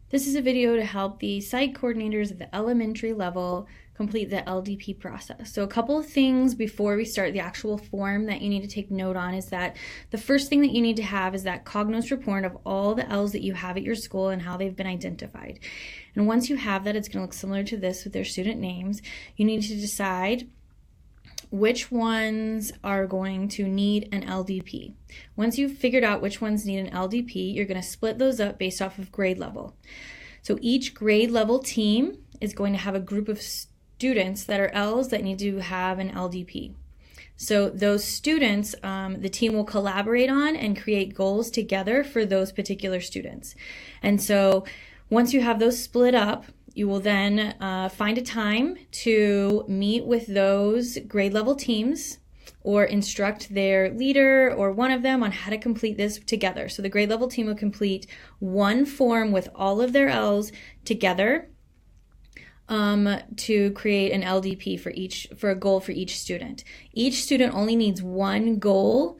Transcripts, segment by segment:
This is a video to help the site coordinators at the elementary level complete the LDP process. So a couple of things before we start the actual form that you need to take note on is that the first thing that you need to have is that Cognos report of all the L's that you have at your school and how they've been identified. And once you have that, it's going to look similar to this with their student names. You need to decide which ones are going to need an LDP. Once you've figured out which ones need an LDP, you're going to split those up based off of grade level. So each grade level team is going to have a group of students that are L's that need to have an LDP. So those students, the team will collaborate on and create goals together for those particular students. And so once you have those split up, you will then find a time to meet with those grade level teams or instruct their leader or one of them on how to complete this together. So the grade level team will complete one form with all of their L's together to create an LDP for a goal for each student. Each student only needs one goal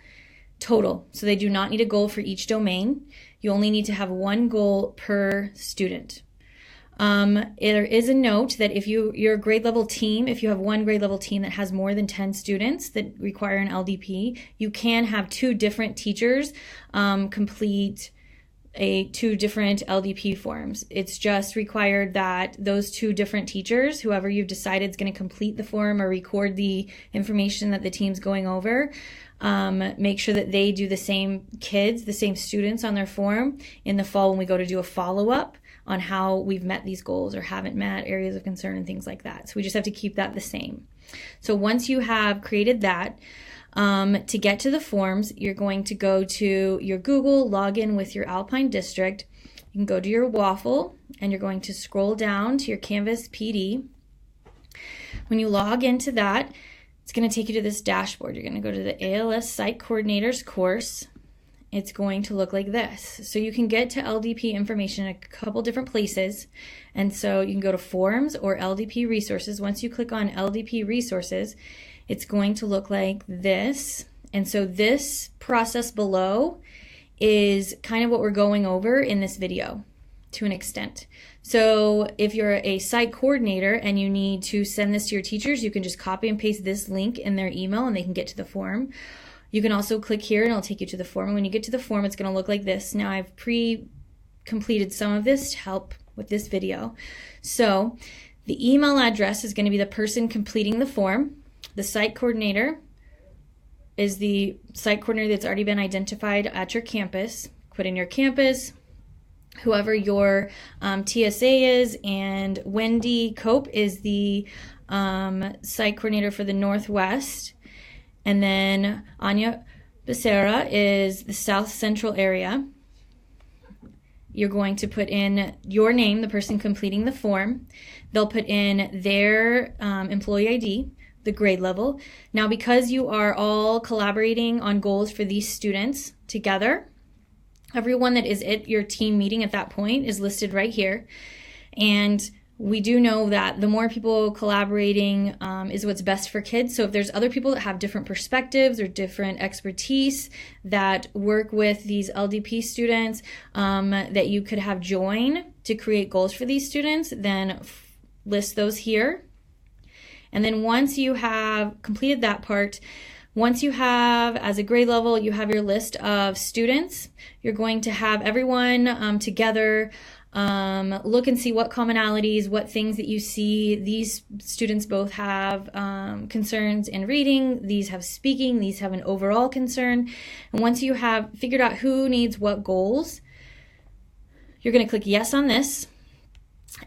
total. So they do not need a goal for each domain. You only need to have one goal per student. There is a note that if your grade level team, if you have one grade level team that has more than 10 students that require an LDP, you can have two different teachers complete two different LDP forms. It's just required that those two different teachers, whoever you've decided is going to complete the form or record the information that the team's going over, make sure that they do the same kids, the same students on their form in the fall when we go to do a follow-up on how we've met these goals or haven't met, areas of concern and things like that. So we just have to keep that the same. So once you have created that, to get to the forms, you're going to go to your Google, log in with your Alpine district. You can go to your waffle and you're going to scroll down to your Canvas PD. When you log into that, it's going to take you to this dashboard. You're going to go to the ALS Site Coordinators course. It's going to look like this. So you can get to LDP information in a couple different places. And so you can go to Forms or LDP Resources. Once you click on LDP Resources, it's going to look like this. And so this process below is kind of what we're going over in this video to an extent. So if you're a site coordinator and you need to send this to your teachers, you can just copy and paste this link in their email and they can get to the form. You can also click here and it'll take you to the form. And when you get to the form, it's going to look like this. Now I've pre-completed some of this to help with this video. So the email address is going to be the person completing the form. The site coordinator is the site coordinator that's already been identified at your campus. Put in your campus, whoever your TSA is, and Wendy Cope is the site coordinator for the Northwest. And then Anya Becerra is the South Central area. You're going to put in your name, the person completing the form. They'll put in their employee ID, the grade level. Now, because you are all collaborating on goals for these students together, everyone that is at your team meeting at that point is listed right here. And we do know that the more people collaborating is what's best for kids. So if there's other people that have different perspectives or different expertise that work with these LDP students that you could have join to create goals for these students, then list those here. And then once you have completed that part, once you have, as a grade level, you have your list of students, you're going to have everyone together look and see what commonalities, what things that you see. These students both have concerns in reading, these have speaking, these have an overall concern. And once you have figured out who needs what goals, you're going to click yes on this.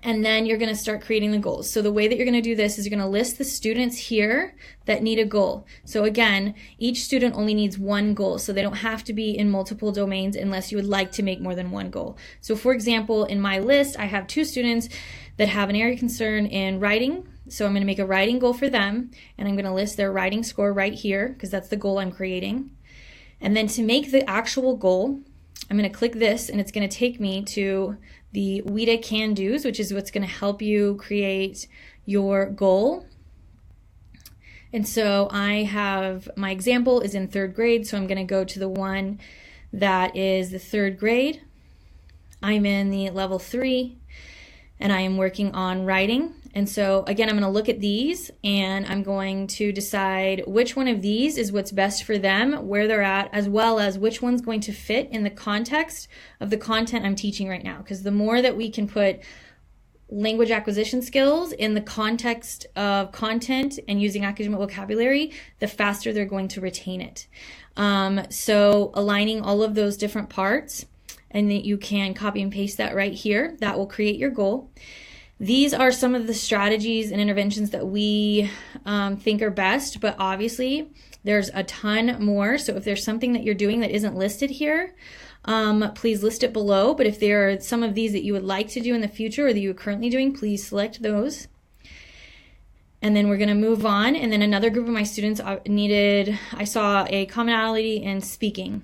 And then you're going to start creating the goals. So the way that you're going to do this is you're going to list the students here that need a goal. So again, each student only needs one goal. So they don't have to be in multiple domains unless you would like to make more than one goal. So for example, in my list, I have two students that have an area concern in writing. So I'm going to make a writing goal for them. And I'm going to list their writing score right here because that's the goal I'm creating. And then to make the actual goal, I'm going to click this and it's going to take me to the WIDA Can-Dos, which is what's going to help you create your goal. And so I have, my example is in third grade, so I'm going to go to the one that is the third grade. I'm in the level 3 and I am working on writing. And so again, I'm going to look at these and I'm going to decide which one of these is what's best for them, where they're at, as well as which one's going to fit in the context of the content I'm teaching right now. Because the more that we can put language acquisition skills in the context of content and using academic vocabulary, the faster they're going to retain it. So aligning all of those different parts, and that you can copy and paste that right here, that will create your goal. These are some of the strategies and interventions that we think are best, but obviously there's a ton more. So if there's something that you're doing that isn't listed here, please list it below. But if there are some of these that you would like to do in the future or that you're currently doing, please select those. And then we're going to move on. And then another group of my students I saw a commonality in speaking.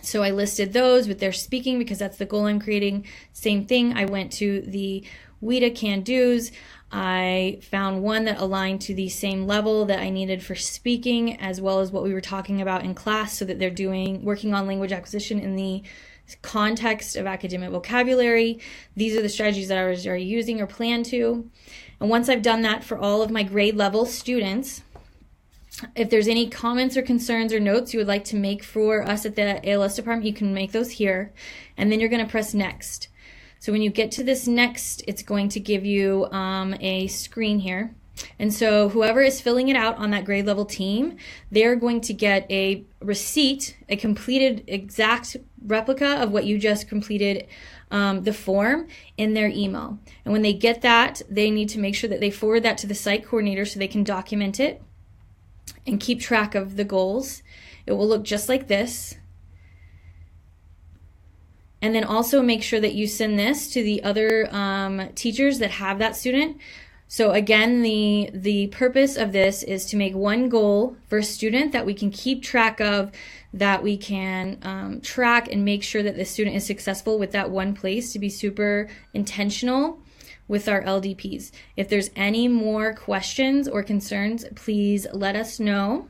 So I listed those with their speaking because that's the goal I'm creating. Same thing. I went to the WIDA can-dos. I found one that aligned to the same level that I needed for speaking, as well as what we were talking about in class, so that they're working on language acquisition in the context of academic vocabulary. These are the strategies that I was already using or plan to. And once I've done that for all of my grade level students, if there's any comments or concerns or notes you would like to make for us at the ALS department, you can make those here. And then you're going to press next. So when you get to this next, it's going to give you a screen here. And so whoever is filling it out on that grade level team, they're going to get a receipt, a completed exact replica of what you just completed the form in their email. And when they get that, they need to make sure that they forward that to the site coordinator so they can document it and keep track of the goals. It will look just like this. And then also make sure that you send this to the other teachers that have that student. So again, the purpose of this is to make one goal for a student that we can keep track of, that we can track and make sure that the student is successful with that one place, to be super intentional with our LDPs. If there's any more questions or concerns, please let us know.